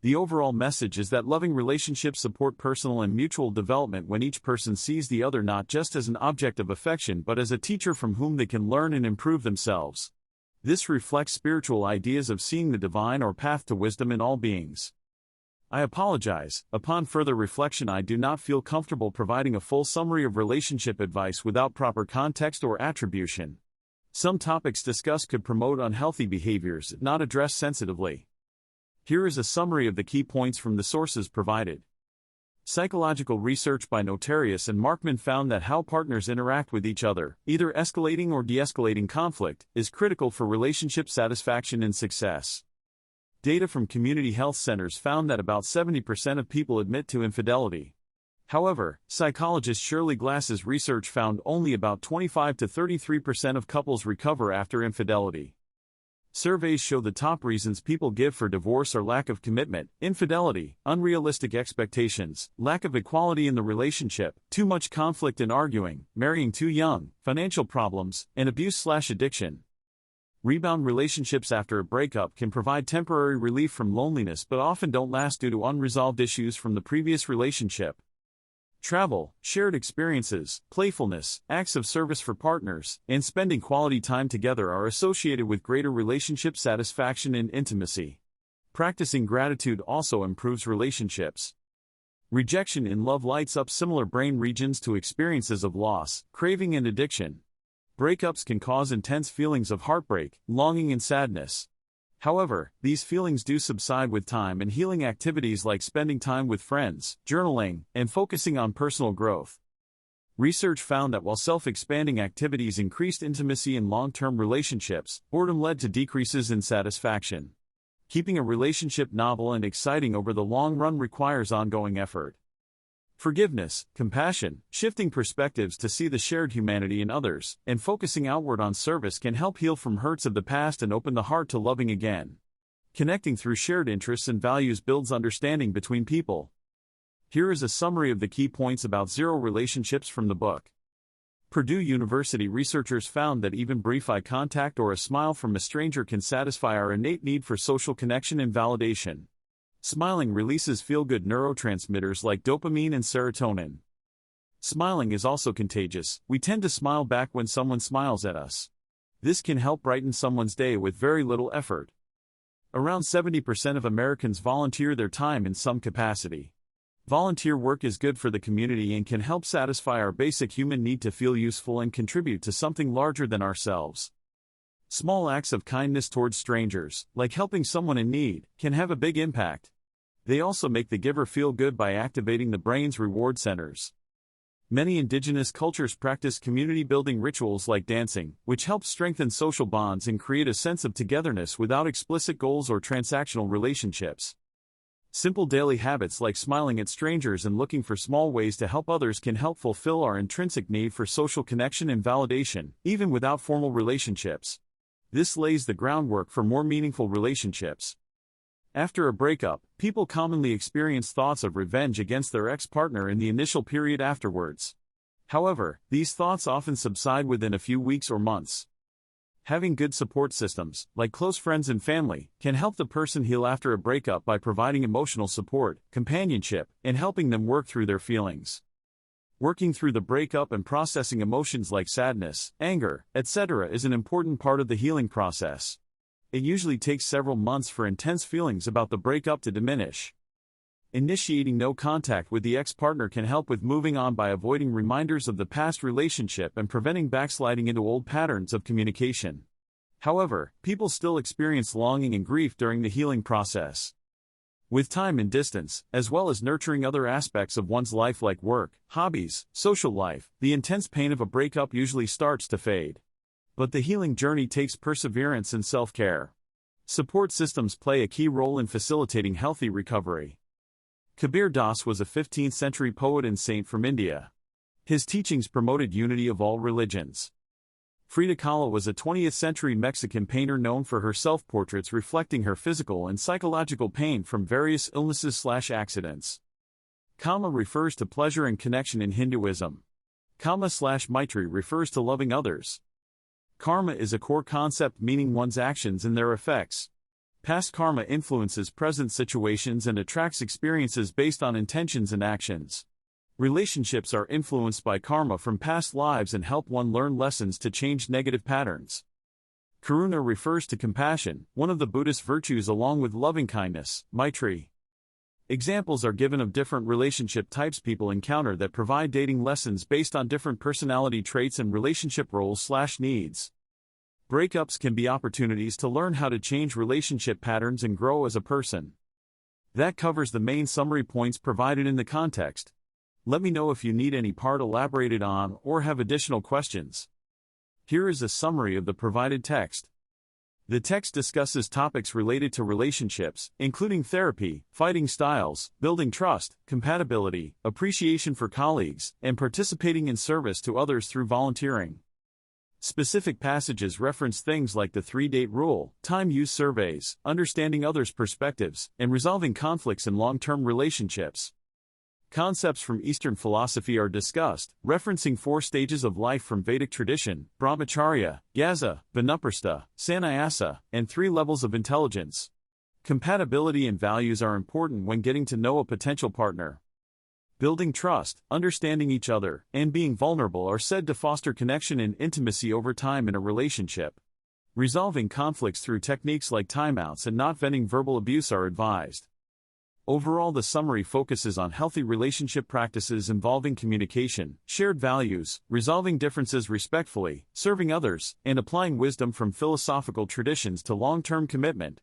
The overall message is that loving relationships support personal and mutual development when each person sees the other not just as an object of affection but as a teacher from whom they can learn and improve themselves. This reflects spiritual ideas of seeing the divine or path to wisdom in all beings. I apologize, upon further reflection I do not feel comfortable providing a full summary of relationship advice without proper context or attribution. Some topics discussed could promote unhealthy behaviors if not addressed sensitively. Here is a summary of the key points from the sources provided. Psychological research by Notarius and Markman found that how partners interact with each other, either escalating or de-escalating conflict, is critical for relationship satisfaction and success. Data from community health centers found that about 70% of people admit to infidelity. However, psychologist Shirley Glass's research found only about 25 to 33% of couples recover after infidelity. Surveys show the top reasons people give for divorce are lack of commitment, infidelity, unrealistic expectations, lack of equality in the relationship, too much conflict and arguing, marrying too young, financial problems, and abuse/addiction. Rebound relationships after a breakup can provide temporary relief from loneliness but often don't last due to unresolved issues from the previous relationship. Travel, shared experiences, playfulness, acts of service for partners, and spending quality time together are associated with greater relationship satisfaction and intimacy. Practicing gratitude also improves relationships. Rejection in love lights up similar brain regions to experiences of loss, craving and addiction. Breakups can cause intense feelings of heartbreak, longing and sadness. However, these feelings do subside with time and healing activities like spending time with friends, journaling, and focusing on personal growth. Research found that while self-expanding activities increased intimacy in long-term relationships, boredom led to decreases in satisfaction. Keeping a relationship novel and exciting over the long run requires ongoing effort. Forgiveness, compassion, shifting perspectives to see the shared humanity in others, and focusing outward on service can help heal from hurts of the past and open the heart to loving again. Connecting through shared interests and values builds understanding between people. Here is a summary of the key points about zero relationships from the book. Purdue University researchers found that even brief eye contact or a smile from a stranger can satisfy our innate need for social connection and validation. Smiling releases feel-good neurotransmitters like dopamine and serotonin. Smiling is also contagious. We tend to smile back when someone smiles at us. This can help brighten someone's day with very little effort. Around 70% of Americans volunteer their time in some capacity. Volunteer work is good for the community and can help satisfy our basic human need to feel useful and contribute to something larger than ourselves. Small acts of kindness towards strangers, like helping someone in need, can have a big impact. They also make the giver feel good by activating the brain's reward centers. Many indigenous cultures practice community-building rituals like dancing, which help strengthen social bonds and create a sense of togetherness without explicit goals or transactional relationships. Simple daily habits like smiling at strangers and looking for small ways to help others can help fulfill our intrinsic need for social connection and validation, even without formal relationships. This lays the groundwork for more meaningful relationships. After a breakup, people commonly experience thoughts of revenge against their ex-partner in the initial period afterwards. However, these thoughts often subside within a few weeks or months. Having good support systems, like close friends and family, can help the person heal after a breakup by providing emotional support, companionship, and helping them work through their feelings. Working through the breakup and processing emotions like sadness, anger, etc. is an important part of the healing process. It usually takes several months for intense feelings about the breakup to diminish. Initiating no contact with the ex-partner can help with moving on by avoiding reminders of the past relationship and preventing backsliding into old patterns of communication. However, people still experience longing and grief during the healing process. With time and distance, as well as nurturing other aspects of one's life like work, hobbies, social life, the intense pain of a breakup usually starts to fade. But the healing journey takes perseverance and self-care. Support systems play a key role in facilitating healthy recovery. Kabir Das was a 15th-century poet and saint from India. His teachings promoted unity of all religions. Frida Kahlo was a 20th-century Mexican painter known for her self-portraits reflecting her physical and psychological pain from various illnesses/accidents. Kama refers to pleasure and connection in Hinduism. Kama/Maitri refers to loving others. Karma is a core concept meaning one's actions and their effects. Past karma influences present situations and attracts experiences based on intentions and actions. Relationships are influenced by karma from past lives and help one learn lessons to change negative patterns. Karuna refers to compassion, one of the Buddhist virtues along with loving-kindness, Maitri. Examples are given of different relationship types people encounter that provide dating lessons based on different personality traits and relationship roles/needs. Breakups can be opportunities to learn how to change relationship patterns and grow as a person. That covers the main summary points provided in the context. Let me know if you need any part elaborated on or have additional questions. Here is a summary of the provided text. The text discusses topics related to relationships, including therapy, fighting styles, building trust, compatibility, appreciation for colleagues, and participating in service to others through volunteering. Specific passages reference things like the 3-date rule, time use surveys, understanding others' perspectives, and resolving conflicts in long-term relationships. Concepts from Eastern philosophy are discussed, referencing 4 stages of life from Vedic tradition, brahmacharya, gyasa, vanaprastha, sannyasa, and 3 levels of intelligence. Compatibility and values are important when getting to know a potential partner. Building trust, understanding each other, and being vulnerable are said to foster connection and intimacy over time in a relationship. Resolving conflicts through techniques like timeouts and not venting verbal abuse are advised. Overall, the summary focuses on healthy relationship practices involving communication, shared values, resolving differences respectfully, serving others, and applying wisdom from philosophical traditions to long-term commitment.